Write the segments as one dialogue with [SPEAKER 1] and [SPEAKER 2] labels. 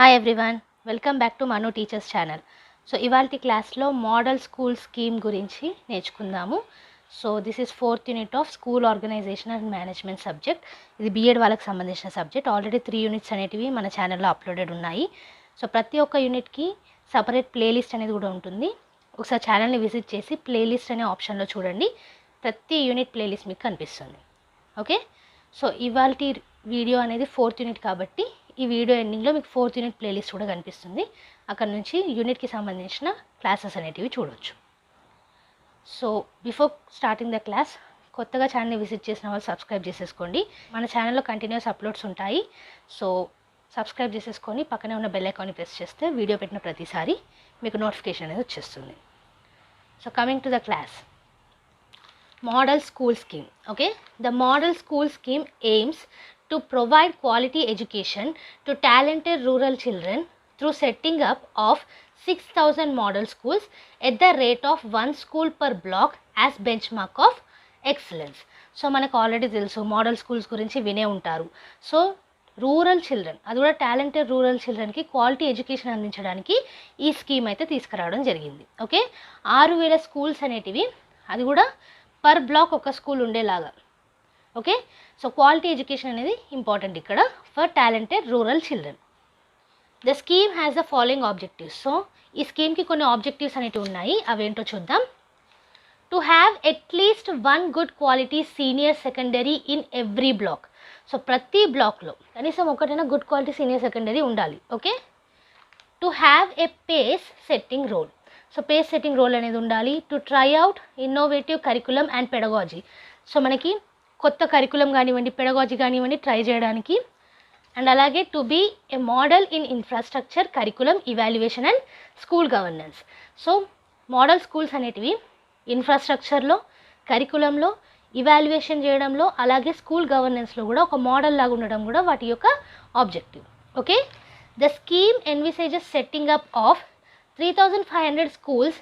[SPEAKER 1] Hi everyone, welcome back to Manu Teachers channel. So ఇవాల్టి క్లాస్లో model school scheme గురించి నేర్చుకుందాము. So this is 4th unit of school organisation and management subject. ఇది B Ed వాళ్ళకి సంబంధించిన subject. Already 3 units అనేటివి మన ఛానల్లో అప్లోడెడ్ ఉన్నాయి. సో ప్రతి ఒక్క యూనిట్కి సపరేట్ ప్లేలిస్ట్ అనేది కూడా ఉంటుంది. ఒకసారి ఛానల్ని విజిట్ చేసి ప్లేలిస్ట్ అనే ఆప్షన్లో చూడండి. ప్రతి యూనిట్ ప్లేలిస్ట్ మీకు కనిపిస్తుంది. ఓకే, సో ఇవాల్టి వీడియో అనేది 4th యూనిట్ కాబట్టి ఈ వీడియో ఎండింగ్లో మీకు 4th యూనిట్ ప్లేలిస్ట్ కూడా కనిపిస్తుంది. అక్కడ నుంచి యూనిట్కి సంబంధించిన క్లాసెస్ అనేటివి చూడవచ్చు. So before starting the class, కొత్తగా ఛానల్ని విజిట్ చేసిన వాళ్ళు సబ్స్క్రైబ్ చేసేసుకోండి. మన ఛానల్లో కంటిన్యూస్ అప్లోడ్స్ ఉంటాయి. సో సబ్స్క్రైబ్ చేసేసుకొని పక్కనే ఉన్న బెల్ ఐకాన్ని ప్రెస్ చేస్తే వీడియో పెట్టిన ప్రతిసారి మీకు నోటిఫికేషన్ అనేది వచ్చేస్తుంది. So coming to the class. Model School Scheme. Okay, the Model School Scheme aims to provide quality education to talented rural children through setting up of 6,000 model schools at the rate of 1 school per block as benchmark of excellence. So మనకు already తెలుసు model schools గురించి వినే ఉంటారు. So rural children, అది కూడా talented rural చిల్డ్రన్కి quality education అందించడానికి ఈ scheme అయితే తీసుకురావడం జరిగింది. ఓకే, 6,000 స్కూల్స్ అనేటివి, అది కూడా పర్ బ్లాక్ ఒక స్కూల్ ఉండేలాగా. ఓకే, సో క్వాలిటీ ఎడ్యుకేషన్ అనేది ఇంపార్టెంట్ ఇక్కడ for talented rural children. The scheme has the following objectives. So ఈ స్కీమ్కి కొన్ని ఆబ్జెక్టివ్స్ అనేవి ఉన్నాయి, అవేంటో చూద్దాం. To have at least 1 good quality senior secondary in every block. So ప్రతి బ్లాక్లో కనీసం ఒకటైనా గుడ్ క్వాలిటీ సీనియర్ సెకండరీ ఉండాలి. Okay, to have a pace setting role. So pace setting role అనేది ఉండాలి. To try out innovative curriculum and pedagogy. So మనకి కొత్త curriculum కానివ్వండి, పెడగాజీ కానివ్వండి ట్రై చేయడానికి. అండ్ అలాగే to be a model in infrastructure, curriculum, evaluation and school governance. So model schools అనేటివి ఇన్ఫ్రాస్ట్రక్చర్లో, కరికులంలో, ఇవాల్యుయేషన్ చేయడంలో, అలాగే స్కూల్ గవర్నెన్స్లో కూడా ఒక మోడల్ లాగా ఉండడం కూడా వాటి యొక్క objective. Okay, the scheme envisages setting up of 3,500 schools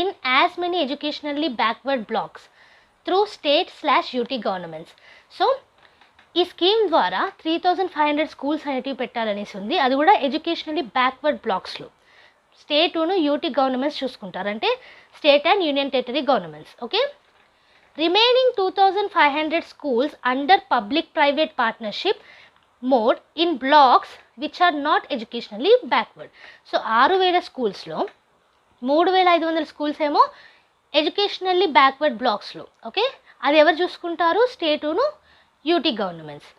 [SPEAKER 1] in as many educationally backward blocks through state/UT governments. So ఈ స్కీమ్ ద్వారా 3,500 స్కూల్స్ అనేటివి పెట్టాలనేసి ఉంది. అది కూడా ఎడ్యుకేషనల్లీ బ్యాక్వర్డ్ బ్లాక్స్లో. స్టేటును యూటీ గవర్నమెంట్స్ చూసుకుంటారు, అంటే state and union territory governments. Okay, remaining 2,500 schools under public private partnership mode in blocks which are not educationally backward. So 6,000 స్కూల్స్లో 3,500 schools ఏమో ఎడ్యుకేషనల్లీ బ్యాక్వర్డ్ బ్లాక్స్లో. ఓకే, అది ఎవరు చూసుకుంటారు? స్టేటును యూటీ గవర్నమెంట్స్.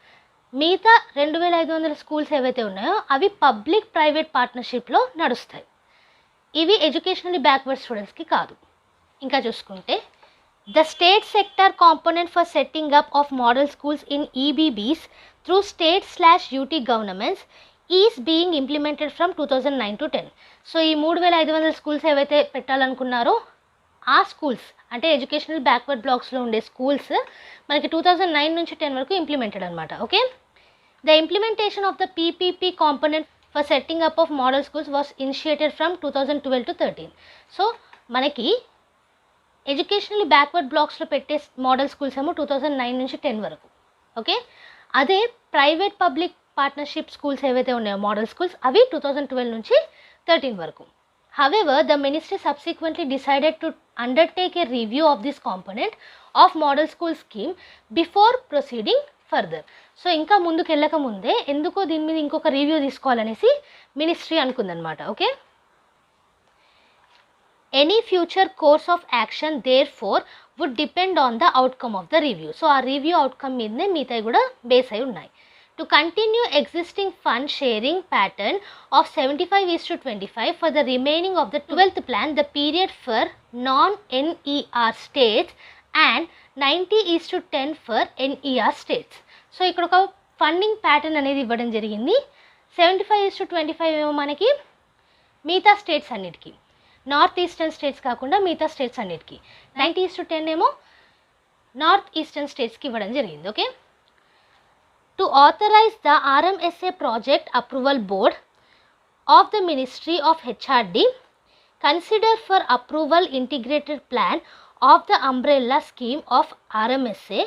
[SPEAKER 1] మిగతా 2,500 schools ఏవైతే ఉన్నాయో అవి పబ్లిక్ ప్రైవేట్ పార్ట్నర్షిప్లో నడుస్తాయి. ఇవి ఎడ్యుకేషనల్లీ బ్యాక్వర్డ్ స్టూడెంట్స్కి కాదు. ఇంకా చూసుకుంటే the state sector component for setting up of model schools in EBBs through state/UT governments is being implemented from 2009 to 10. So ఈ 3,500 స్కూల్స్ ఏవైతే పెట్టాలనుకున్నారో ఆ స్కూల్స్ అంటే ఎడ్యుకేషనల్ బ్యాక్వర్డ్ బ్లాక్స్లో ఉండే స్కూల్స్ మనకి 2009 నుంచి 10 వరకు ఇంప్లిమెంటెడ్ అనమాట. Okay, the implementation of the PPP component for setting up of model schools was initiated from 2012 to 13. So మనకి ఎడ్యుకేషనల్లీ బ్యాక్వర్డ్ బ్లాక్స్లో పెట్టే మోడల్ స్కూల్స్ ఏమో 2009 నుంచి 10 వరకు. ఓకే, అదే ప్రైవేట్ పబ్లిక్ పార్ట్నర్షిప్ స్కూల్స్ ఏవైతే ఉన్నాయో మోడల్ స్కూల్స్ అవి 2012 నుంచి 13 వరకు. However the ministry subsequently decided to undertake a review of this component of model school scheme before proceeding further. So ఇంకా ముందుకు వెళ్ళక ముందే ఎందుకో దీని మీద ఇంకొక రివ్యూ తీసుకోవాలనేసి మినిస్ట్రీ అనుకుందనమాట. Okay, any future course of action therefore would depend on the outcome of the review. So ఆ రివ్యూ అవుట్కమ్ మీదనే మిగతాయి కూడా బేస్ అయి ఉన్నాయి. To continue existing fund sharing pattern of 75:25 for the remaining of the 12th plan, the period for non-NER states and 90:10 for NER states. So ఇక్కడ ఒక funding pattern అనేది ఇవ్వడం జరిగింది. 75:25 ఏమో మనకి మిగతా స్టేట్స్ అన్నిటికీ, నార్త్ ఈస్టర్న్ స్టేట్స్ కాకుండా మిగతా స్టేట్స్ అన్నిటికీ. 90:10 ఏమో నార్త్ ఈస్టర్న్ స్టేట్స్కి ఇవ్వడం జరిగింది. Okay, to authorise the RMSA project approval board of the ministry of HRD consider for approval integrated plan of the umbrella scheme of RMSA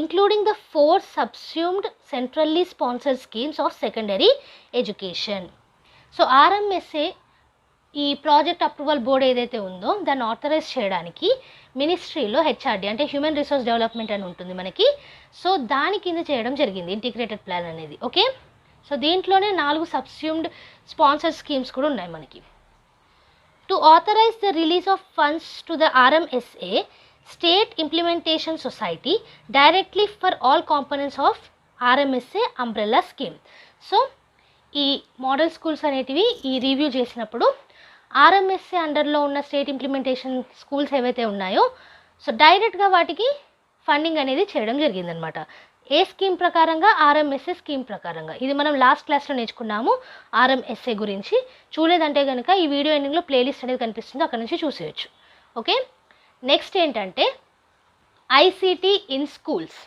[SPEAKER 1] including the 4 subsumed centrally sponsored schemes of secondary education. So RMSA ఈ project approval board ఏదైతే ఉందో దాన్ని authorise చేయడానికి మినిస్ట్రీలో HRD అంటే human resource development అని ఉంటుంది మనకి. సో దాని కింద చేయడం జరిగింది ఇంటిగ్రేటెడ్ ప్లాన్ అనేది. ఓకే, సో దీంట్లోనే 4 సబ్స్యూమ్డ్ స్పాన్సర్డ్ స్కీమ్స్ కూడా ఉన్నాయి మనకి. To authorise the release of funds to the RMSA state implementation society directly for all components of RMSA umbrella scheme. So ఈ మోడల్ స్కూల్స్ అనేటివి ఈ రివ్యూ చేసినప్పుడు RMSA అండర్లో ఉన్న స్టేట్ ఇంప్లిమెంటేషన్ స్కూల్స్ ఏవైతే ఉన్నాయో సో డైరెక్ట్గా వాటికి ఫండింగ్ అనేది చేయడం జరిగిందనమాట. ఏ స్కీమ్ ప్రకారంగా? ఆర్ఎంఎస్ఏ స్కీమ్ ప్రకారంగా. ఇది మనం లాస్ట్ క్లాస్లో నేర్చుకున్నాము ఆర్ఎంఎస్ఏ గురించి. చూడలేదంటే కనుక ఈ వీడియో ఎండింగ్లో ప్లేలిస్ట్ అనేది కనిపిస్తుంది, అక్కడ నుంచి చూసేయచ్చు. ఓకే, నెక్స్ట్ ఏంటంటే ICT in schools,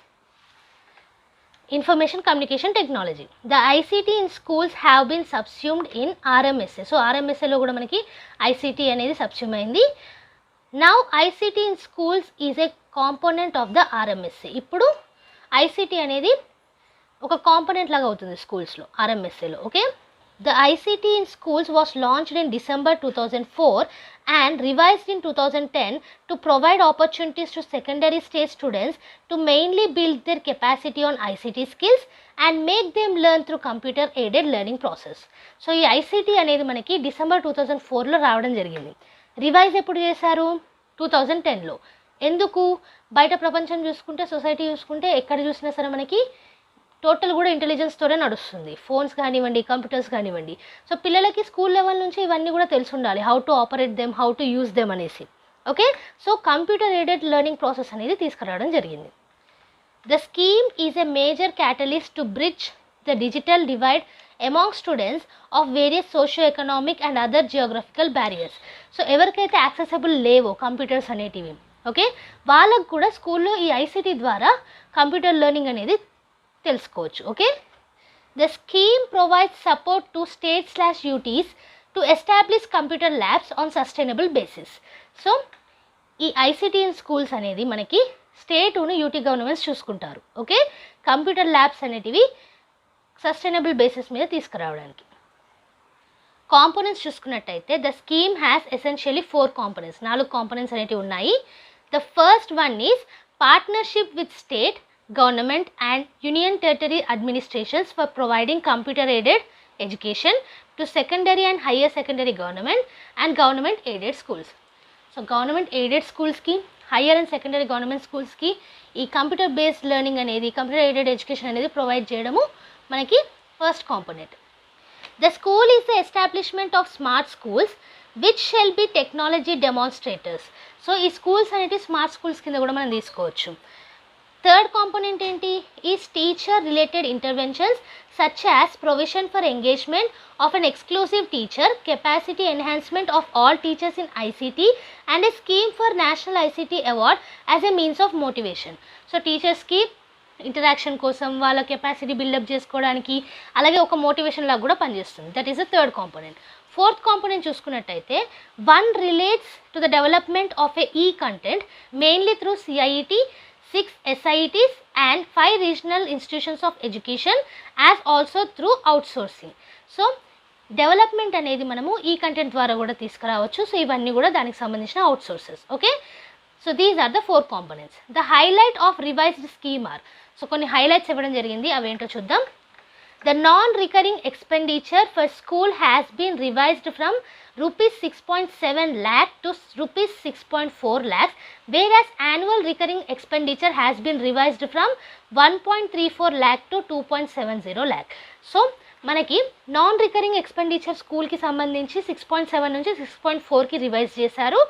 [SPEAKER 1] Information Communication Technology. The ICT in schools have been subsumed in RMSA. So RMSA లో కూడా మనకి ICT అనేది సబ్స్యూమ్ అయింది. Now ICT in schools is a component of the RMSA. ఇప్పుడు ICT అనేది ఒక component లాగా అవుతుంది స్కూల్స్లో RMSAలో. Okay, the ICT in schools was launched in December 2004 and revised in 2010 to provide opportunities to secondary stage students to mainly build their capacity on ICT skills and make them learn through computer aided learning process. So ఈ ICT అనేది మనకి December 2004లో రావడం జరిగింది. Revise ఎప్పుడు చేశారు? 2010లో. ఎందుకు? బయట ప్రపంచం చూసుకుంటే, సొసైటీ చూసుకుంటే ఎక్కడ చూసినా సరే మనకి టోటల్ కూడా ఇంటెలిజెన్స్తోనే నడుస్తుంది. ఫోన్స్ కానివ్వండి, కంప్యూటర్స్ కానివ్వండి. సో పిల్లలకి స్కూల్ లెవెల్ నుంచి ఇవన్నీ కూడా తెలిసి ఉండాలి, how to operate them, how to use them అనేసి. Okay, so computer aided learning process అనేది తీసుకురావడం జరిగింది. The scheme is a major catalyst to bridge the digital divide among students of various socio economic and other geographical barriers. So ఎవరికైతే accessible లేవో computers అనేటివి, okay, వాళ్ళకు కూడా స్కూల్లో ఈ ఐసిటీ ద్వారా కంప్యూటర్ లెర్నింగ్ అనేది తెలుసుకోవచ్చు. Okay, the scheme provides support to states UTs to establish computer labs on sustainable basis. So ఈ ఐసిటీ ఇన్ స్కూల్స్ అనేది మనకి స్టేటును యూటీ గవర్నమెంట్స్ చూసుకుంటారు. ఓకే, కంప్యూటర్ ల్యాబ్స్ అనేటివి సస్టైనబుల్ బేసిస్ మీద తీసుకురావడానికి. కాంపోనెంట్స్ చూసుకున్నట్టయితే the scheme has essentially 4 components, 4 components అనేటివి ఉన్నాయి. The first one is partnership with state, government and union territory administrations for providing computer aided education to secondary and higher secondary government and government aided schools. So government aided schools ki, higher and secondary government schools ki ee computer based learning anedi, computer aided education anedi provide cheyadamu manaki first component. The school is the establishment of smart schools which shall be technology demonstrators. So ee schools anedi smart schools kinda kuda manam teesukovachu. Third component ఏంటి? Is teacher related interventions such as provision for engagement of an exclusive teacher, capacity enhancement of all teachers in ICT and a scheme for national ICT award as a means of motivation. So టీచర్స్కి interaction కోసం, వాళ్ళ capacity buildup చేసుకోవడానికి, అలాగే ఒక motivation లాగా కూడా పనిచేస్తుంది. That is the third component. Fourth component చూసుకున్నట్టయితే one relates to the development of a e content mainly through CIET, 6 SITs and 5 regional institutions of education as also through outsourcing. So development అనేది మనము ఈ content ద్వారా కూడా తీసుకురావచ్చు. So ఇవన్నీ కూడా దానికి సంబంధించిన outsources. Okay, so these are the 4 components. The highlight of revised scheme are, so కొన్ని హైలైట్స్ ఇవ్వడం జరిగింది, అవేంటో చూద్దాం. The non-recurring expenditure for school has been revised from rupees 6.7 lakh to rupees 6.4 lakhs, whereas annual recurring expenditure has been revised from 1.34 lakh to 2.70 lakh. So మనకి non recurring expenditure స్కూల్కి సంబంధించి 6.7 నుంచి 6.4కి revise చేశారు.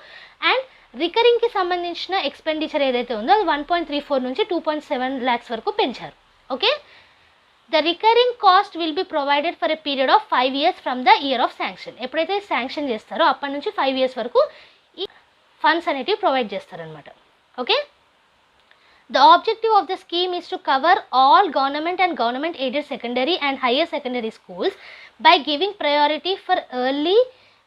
[SPEAKER 1] And రికరింగ్కి సంబంధించిన expenditure ఏదైతే ఉందో అది 1.34 నుంచి 2.7 lakhs వరకు పెంచారు. Okay, the recurring cost will be provided for a period of 5 years from the year of sanction. ఎప్పుడైతే శాంక్షన్ చేస్తారో అప్పటి నుంచి 5 years వరకు ఈ ఫండ్స్ అనేటివి ప్రొవైడ్ చేస్తారనమాట. Okay, the objective of the scheme is to cover all government and government aided secondary and higher secondary schools by giving priority for early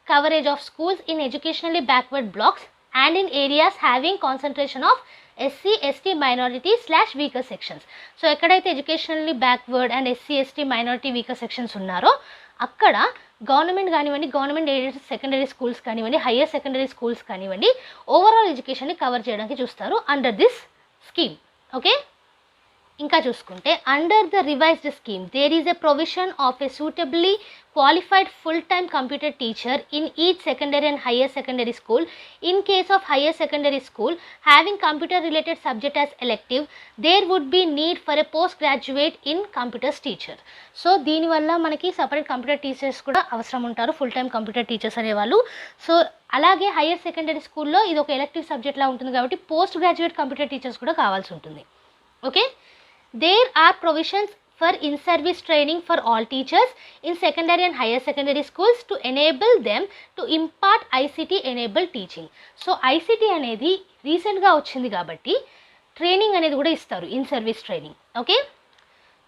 [SPEAKER 1] coverage of schools in educationally backward blocks and in areas having concentration of SC, ST minority / weaker sections. So ఎక్కడైతే educationally backward and SC, ST minority weaker sections ఉన్నారో అక్కడ government కానివ్వండి, government aided secondary schools కానివ్వండి, higher secondary schools కానివ్వండి, overall ఎడ్యుకేషన్ని cover చేయడానికి చూస్తారు under this scheme. Okay, ఇంకా చూసుకుంటే under the revised scheme there is a provision of a suitably qualified full-time computer teacher in each secondary and higher secondary school. In case of higher secondary school having computer related subject as elective, there would be need for a postgraduate in computers teacher. So దీనివల్ల మనకి separate computer teachers కూడా అవసరం ఉంటారు, full time computer teachers అనేవాళ్ళు. So అలాగే higher secondary స్కూల్లో ఇది ఒక ఎలెక్టివ్ సబ్జెక్ట్లా ఉంటుంది కాబట్టి పోస్ట్ గ్రాడ్యుయేట్ కంప్యూటర్ టీచర్స్ కూడా కావాల్సి ఉంటుంది. Okay, there are provisions for in-service training for all teachers in secondary and higher secondary schools to enable them to impart ICT enabled teaching. So ICT అనేది రీసెంట్గా వచ్చింది కాబట్టి training అనేది కూడా ఇస్తారు, in service training. Okay,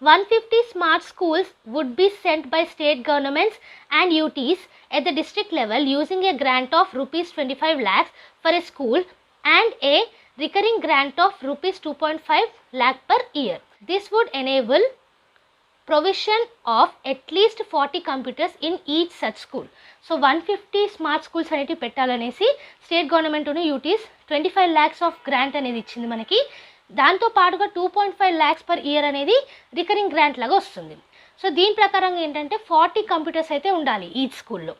[SPEAKER 1] 150 smart schools would be sent by state governments and UTs at the district level using a grant of rupees 25 lakhs for a school and a recurring grant of rupees 2.5 lakh per year. This would enable provision of at least 40 computers in each such school. So 150 smart schools అనేవి పెట్టాలనేసి state government UTs 25 lakhs of grant అనేది ఇచ్చింది మనకి. దాంతో పాటుగా 2.5 lakhs per year అనేది recurring grant లాగా వస్తుంది. సో దీని ప్రకారంగా ఏంటంటే 40 కంప్యూటర్స్ అయితే ఉండాలి ఈచ్ స్కూల్లో.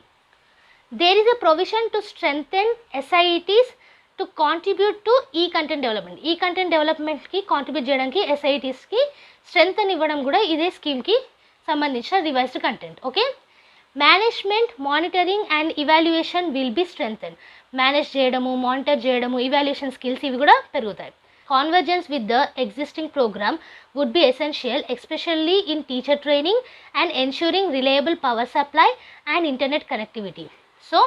[SPEAKER 1] There is a provision to strengthen SIETs to contribute to ఈ కంటెంట్ డెవలప్మెంట్. ఈ కంటెంట్ డెవలప్మెంట్కి కాంట్రిబ్యూట్ చేయడానికి SIETస్కి స్ట్రెంగ్త్ ఇవ్వడం కూడా ఇదే స్కీమ్కి సంబంధించిన revised content. Okay, management, monitoring and evaluation will be strengthen. Manage చేయడము, మానిటర్ చేయడము, ఇవాల్యుయేషన్ స్కిల్స్ ఇవి కూడా పెరుగుతాయి. Convergence with the existing program would be essential, especially in teacher training and ensuring reliable power supply and internet connectivity. So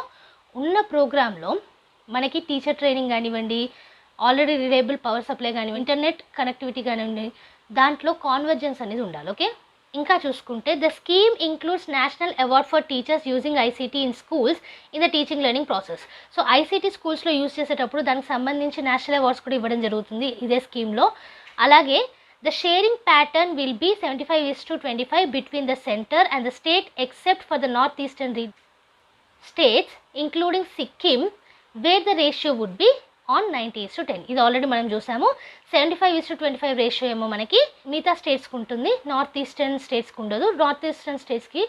[SPEAKER 1] ఉన్న ప్రోగ్రాంలో మనకి teacher training కానివ్వండి, already reliable power supply కానివ్వండి, ఇంటర్నెట్ కనెక్టివిటీ కానివ్వండి, దాంట్లో కాన్వర్జెన్స్ అనేది ఉండాలి. ఓకే, ఇంకా చూసుకుంటే the scheme includes national award for teachers using ICT in schools in the teaching learning process. So ICT స్కూల్స్లో యూజ్ చేసేటప్పుడు దానికి సంబంధించి నేషనల్ అవార్డ్స్ కూడా ఇవ్వడం జరుగుతుంది ఇదే స్కీమ్లో. అలాగే the sharing pattern will be 75:25 between the centre and the state except for the north eastern states including Sikkim where the ratio would be on 90:10. ఇది ఆల్రెడీ మనం చూసాము. 75:25 రేషియో ఏమో మనకి మిగతా స్టేట్స్కి ఉంటుంది, నార్త్ ఈస్టర్న్ స్టేట్స్కి ఉండదు. నార్త్ ఈస్టర్న్ స్టేట్స్కి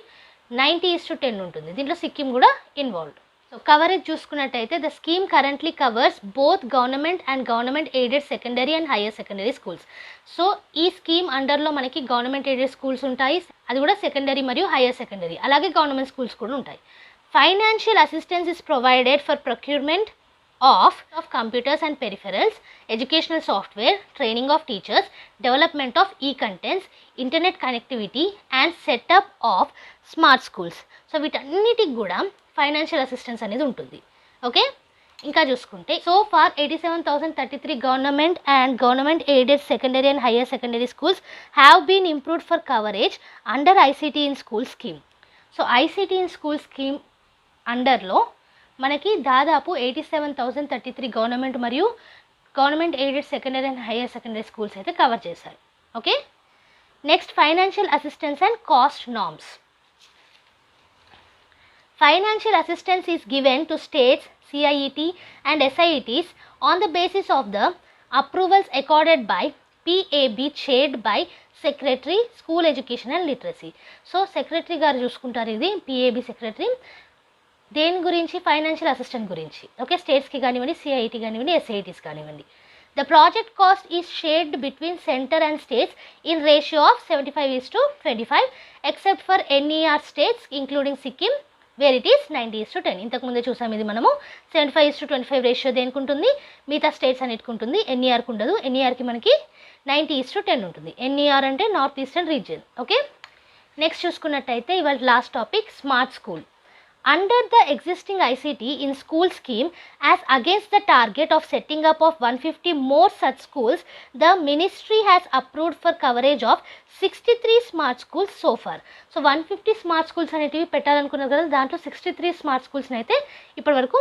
[SPEAKER 1] 90:10 ఉంటుంది. దీంట్లో సిక్కిం కూడా ఇన్వాల్వ్డ్. సో కవరేజ్ చూసుకున్నట్టయితే the scheme currently covers both government and government aided secondary and higher secondary schools. So ఈ స్కీమ్ అండర్లో మనకి గవర్నమెంట్ ఎయిడెడ్ స్కూల్స్ ఉంటాయి, అది కూడా సెకండరీ మరియు హయ్యర్ సెకండరీ, అలాగే గవర్నమెంట్ స్కూల్స్ కూడా ఉంటాయి. Financial assistance is provided for procurement of computers and peripherals, educational software, training of teachers, development of e-contents, internet connectivity and setup of smart schools. So వీటన్నిటికి కూడా financial assistance అనేది ఉంటుంది. Okay, ఇంకా చూసుకుంటే so far 87,033 government and government aided secondary and higher secondary schools have been improved for coverage under ICT in school scheme. So ICT in school scheme అండర్లో మనకి దాదాపు 87,033 government మరియు government aided secondary and higher secondary schools అయితే cover చేశారు. Okay, next financial assistance and cost norms. Financial assistance is given to states, CIET and SIETs on the basis of the approvals accorded by PAB chaired by Secretary School Education and Literacy. So secretary గారు చూసుకుంటారు, ఇది PAB secretary. దేని గురించి? Financial assistant గురించి. Okay, స్టేట్స్కి కానివ్వండి, CIET కానివ్వండి, SIETs కానివ్వండి. The project cost is shared between centre and states in ratio of 75:25 except for NER states including Sikkim where it is 90:10. ఇంతకుముందే చూసాం ఇది మనము. 75:25 రేషియో దేనికి ఉంటుంది? మిగతా స్టేట్స్ అన్నిటికి ఉంటుంది, NERకి ఉండదు. NERకి మనకి 90:10 ఉంటుంది. NER అంటే north eastern region. Okay, next చూసుకున్నట్టయితే ఇవాళ last topic smart school. Under the existing ICT in school scheme, as against the target of setting up of 150 more such schools, the ministry has approved for coverage of 63 smart schools so far. So 150 smart schools అనేటివి పెట్టాలనుకున్నారు కదా, దాంట్లో 63 smart స్కూల్స్ని అయితే ఇప్పటి వరకు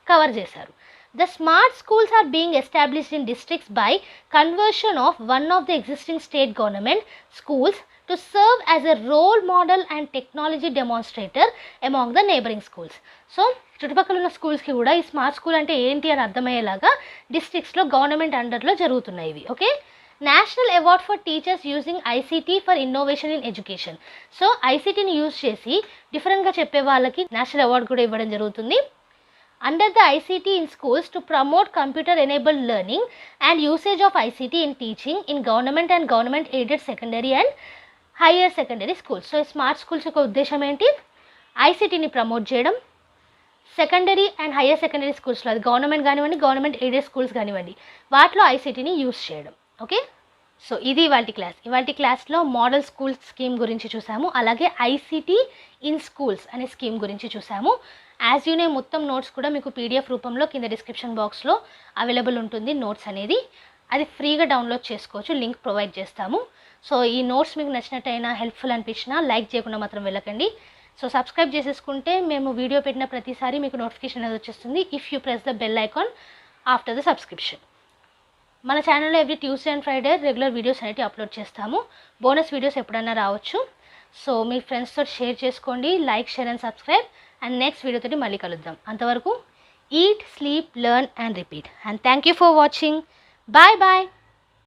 [SPEAKER 1] cover చేశారు. The smart schools are being established in districts by conversion of one of the existing state government schools to serve as a role model and technology demonstrator among the neighboring schools. So చుట్టుపక్కల ఉన్న స్కూల్స్కి కూడా ఈ smart school అంటే ఏంటి అని అర్థమయ్యేలాగా డిస్ట్రిక్ట్స్లో government అండర్లో జరుగుతున్నాయి ఇవి. Okay, national award for teachers using ICT for innovation in education. So ఐసీటీని యూజ్ చేసి డిఫరెంట్గా చెప్పే వాళ్ళకి నేషనల్ అవార్డు కూడా ఇవ్వడం జరుగుతుంది. Under the ICT in schools to promote computer-enabled learning and usage of ICT in teaching in government and government-aided secondary and higher secondary schools. So, smart schools యొక్క ఉద్దేశం ఏంటి? ఐసీటీని ప్రమోట్ చేయడం, సెకండరీ అండ్ హయ్యర్ సెకండరీ స్కూల్స్లో, అది government కానివ్వండి, government aided schools కానివ్వండి, వాటిలో ఐసీటీని use చేయడం. ఓకే, సో ఇది ఇవాల్టి క్లాస్లో మోడల్ స్కూల్ స్కీమ్ గురించి చూసాము, అలాగే ఐసీటీ ఇన్ స్కూల్స్ అనే స్కీమ్ గురించి చూసాము. యాజ్ యూనే మొత్తం నోట్స్ కూడా మీకు పీడిఎఫ్ రూపంలో కింద డిస్క్రిప్షన్ బాక్స్లో అవైలబుల్ ఉంటుంది. నోట్స్ అనేది అది ఫ్రీగా డౌన్లోడ్ చేసుకోవచ్చు, లింక్ ప్రొవైడ్ చేస్తాము. సో ఈ నోట్స్ మీకు నచ్చినట్టయినా, హెల్ప్ఫుల్ అనిపించినా లైక్ చేయకుండా మాత్రం వెళ్ళకండి. సో సబ్స్క్రైబ్ చేసేసుకుంటే మేము వీడియో పెట్టిన ప్రతిసారి మీకు నోటిఫికేషన్ అనేది వచ్చేస్తుంది if you press the bell icon after the subscription. మన ఛానల్లో every Tuesday and Friday regular videos అనేవి అప్లోడ్ చేస్తాము. బోనస్ వీడియోస్ ఎప్పుడైనా రావచ్చు. సో మీ ఫ్రెండ్స్తో షేర్ చేసుకోండి, like, share and subscribe. And next వీడియోతో మళ్ళీ కలుద్దాం. అంతవరకు eat, sleep, learn and repeat. And thank you for watching. Bye bye.